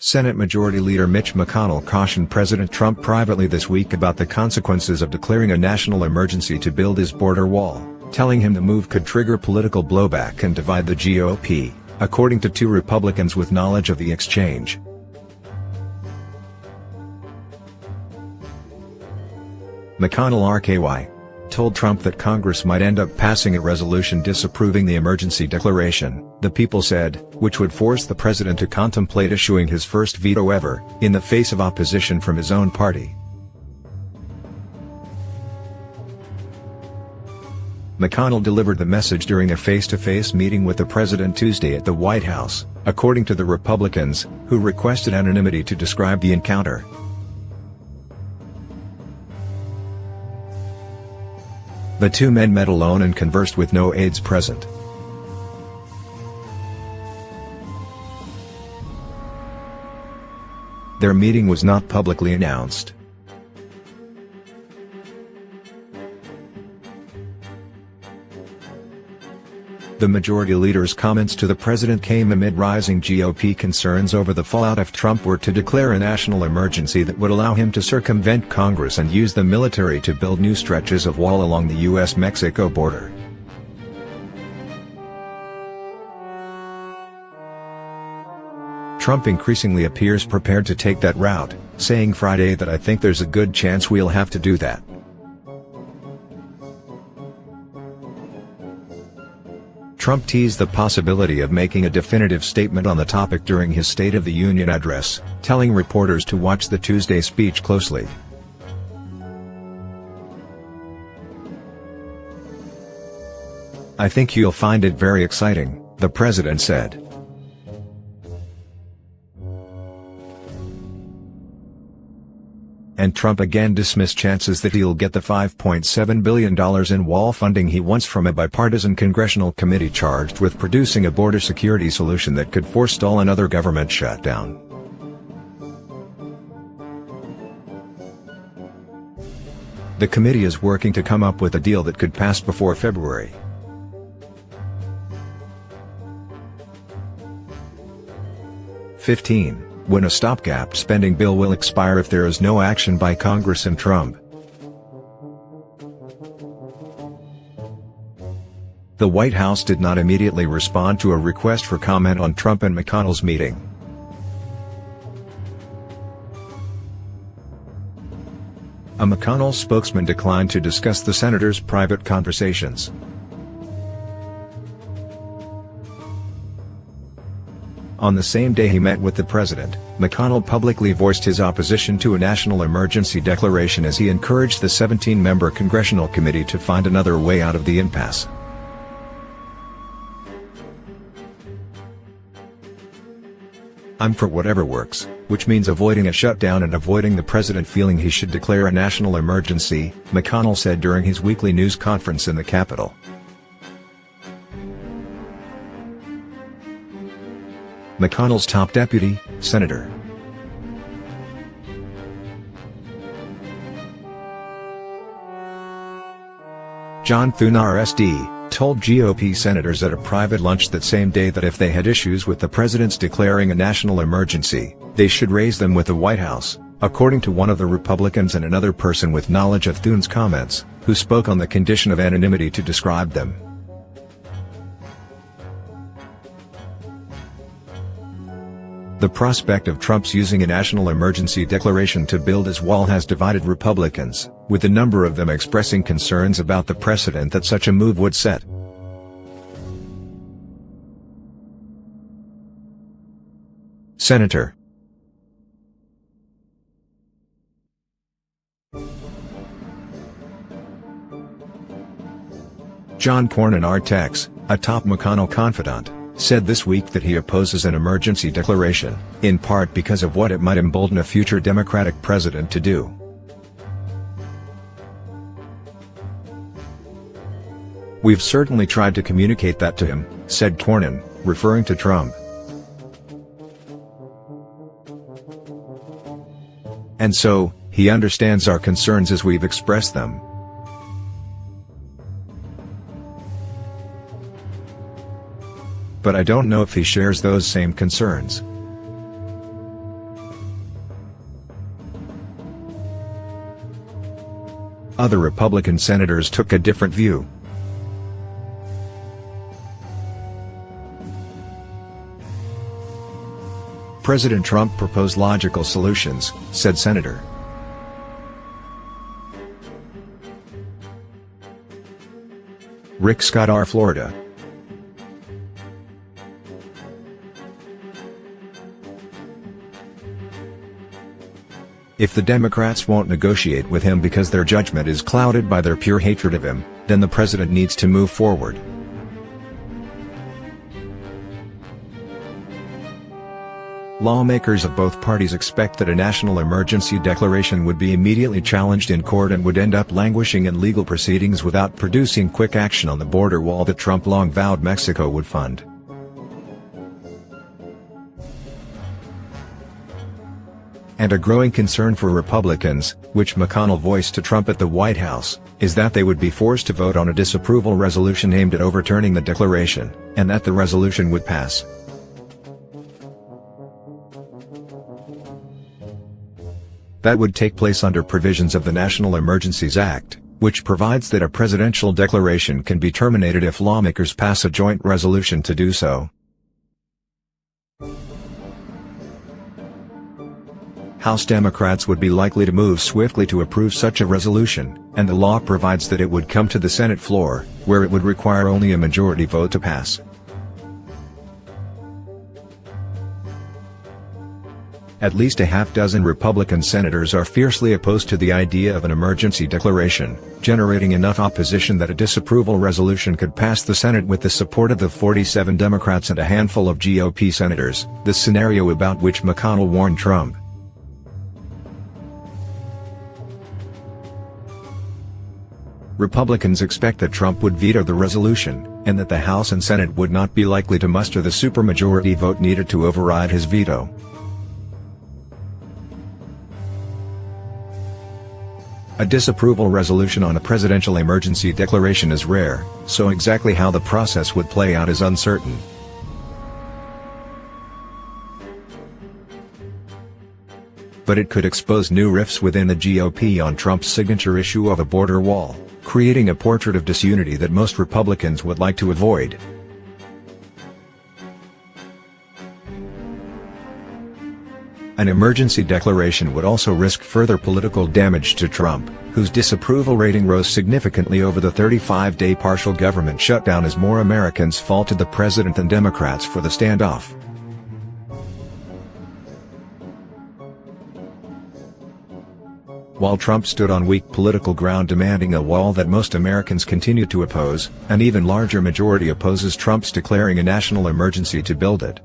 Senate Majority Leader Mitch McConnell cautioned President Trump privately this week about the consequences of declaring a national emergency to build his border wall, telling him the move could trigger political blowback and divide the GOP, according to two Republicans with knowledge of the exchange. McConnell RKY told Trump that Congress might end up passing a resolution disapproving the emergency declaration, the People said, which would force the president to contemplate issuing his first veto ever, in the face of opposition from his own party. McConnell delivered the message during a face-to-face meeting with the president Tuesday at the White House, according to the Republicans, who requested anonymity to describe the encounter. The two men met alone and conversed with no aides present. Their meeting was not publicly announced. The majority leader's comments to the president came amid rising GOP concerns over the fallout if Trump were to declare a national emergency that would allow him to circumvent Congress and use the military to build new stretches of wall along the U.S.-Mexico border. Trump increasingly appears prepared to take that route, saying Friday that "I think there's a good chance we'll have to do that." Trump teased the possibility of making a definitive statement on the topic during his State of the Union address, telling reporters to watch the Tuesday speech closely. "I think you'll find it very exciting," the president said. And Trump again dismissed chances that he'll get the $5.7 billion in wall funding he wants from a bipartisan congressional committee charged with producing a border security solution that could forestall another government shutdown. The committee is working to come up with a deal that could pass before February. When a stopgap spending bill will expire if there is no action by Congress and Trump. The White House did not immediately respond to a request for comment on Trump and McConnell's meeting. A McConnell spokesman declined to discuss the senator's private conversations. On the same day he met with the president, McConnell publicly voiced his opposition to a national emergency declaration as he encouraged the 17-member congressional committee to find another way out of the impasse. "I'm for whatever works, which means avoiding a shutdown and avoiding the president feeling he should declare a national emergency," McConnell said during his weekly news conference in the Capitol. McConnell's top deputy, Senator John Thune RSD, told GOP senators at a private lunch that same day that if they had issues with the president's declaring a national emergency, they should raise them with the White House, according to one of the Republicans and another person with knowledge of Thune's comments, who spoke on the condition of anonymity to describe them. The prospect of Trump's using a national emergency declaration to build his wall has divided Republicans, with a number of them expressing concerns about the precedent that such a move would set. Senator John Cornyn Artex, a top McConnell confidant, said this week that he opposes an emergency declaration, in part because of what it might embolden a future Democratic president to do. "We've certainly tried to communicate that to him," said Cornyn, referring to Trump. "And so, he understands our concerns as we've expressed them." But I don't know if he shares those same concerns. Other Republican senators took a different view. President Trump proposed logical solutions, said Senator Rick Scott, R. Florida. If the Democrats won't negotiate with him because their judgment is clouded by their pure hatred of him, then the president needs to move forward. Lawmakers of both parties expect that a national emergency declaration would be immediately challenged in court and would end up languishing in legal proceedings without producing quick action on the border wall that Trump long vowed Mexico would fund. And a growing concern for Republicans, which McConnell voiced to Trump at the White House, is that they would be forced to vote on a disapproval resolution aimed at overturning the declaration, and that the resolution would pass. That would take place under provisions of the National Emergencies Act, which provides that a presidential declaration can be terminated if lawmakers pass a joint resolution to do so. House Democrats would be likely to move swiftly to approve such a resolution, and the law provides that it would come to the Senate floor, where it would require only a majority vote to pass. At least a half-dozen Republican senators are fiercely opposed to the idea of an emergency declaration, generating enough opposition that a disapproval resolution could pass the Senate with the support of the 47 Democrats and a handful of GOP senators, the scenario about which McConnell warned Trump. Republicans expect that Trump would veto the resolution, and that the House and Senate would not be likely to muster the supermajority vote needed to override his veto. A disapproval resolution on a presidential emergency declaration is rare, so exactly how the process would play out is uncertain. But it could expose new rifts within the GOP on Trump's signature issue of a border wall, creating a portrait of disunity that most Republicans would like to avoid. An emergency declaration would also risk further political damage to Trump, whose disapproval rating rose significantly over the 35-day partial government shutdown as more Americans faulted the president than Democrats for the standoff. While Trump stood on weak political ground demanding a wall that most Americans continue to oppose, an even larger majority opposes Trump's declaring a national emergency to build it.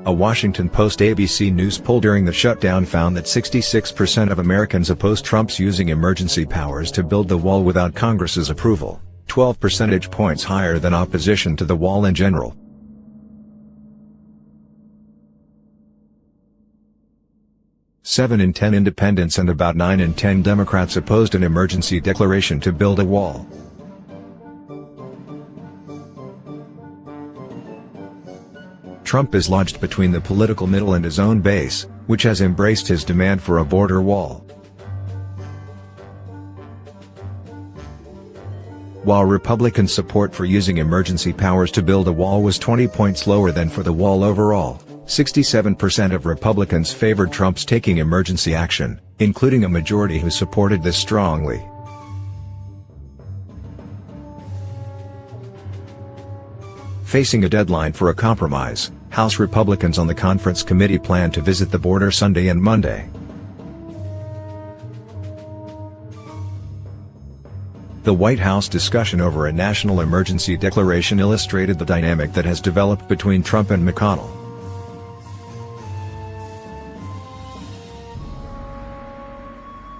A Washington Post-ABC News poll during the shutdown found that 66% of Americans oppose Trump's using emergency powers to build the wall without Congress's approval, 12 percentage points higher than opposition to the wall in general. Seven in 10 independents and about 9 in 10 Democrats opposed an emergency declaration to build a wall. Trump is lodged between the political middle and his own base, which has embraced his demand for a border wall. While Republican support for using emergency powers to build a wall was 20 points lower than for the wall overall, 67% of Republicans favored Trump's taking emergency action, including a majority who supported this strongly. Facing a deadline for a compromise, House Republicans on the conference committee plan to visit the border Sunday and Monday. The White House discussion over a national emergency declaration illustrated the dynamic that has developed between Trump and McConnell.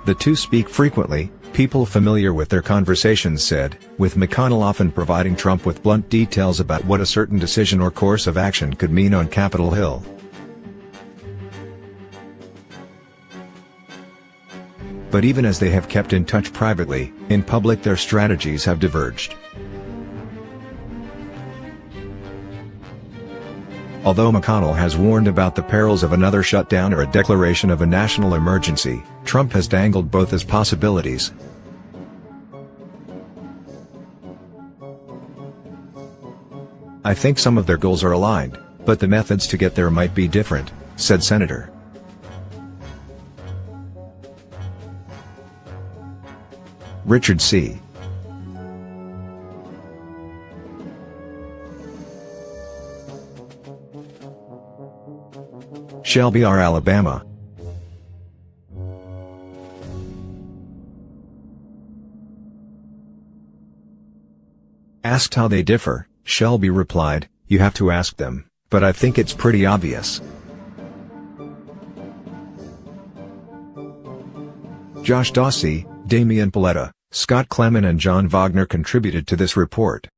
The two speak frequently, people familiar with their conversations said, with McConnell often providing Trump with blunt details about what a certain decision or course of action could mean on Capitol Hill. But even as they have kept in touch privately, in public their strategies have diverged. Although McConnell has warned about the perils of another shutdown or a declaration of a national emergency, Trump has dangled both as possibilities. "I think some of their goals are aligned, but the methods to get there might be different," said Senator. Richard C. Shelby R. Alabama. Asked how they differ, Shelby replied, "You have to ask them, but I think it's pretty obvious." Josh Dawsey, Damian Paletta, Scott Clement and John Wagner contributed to this report.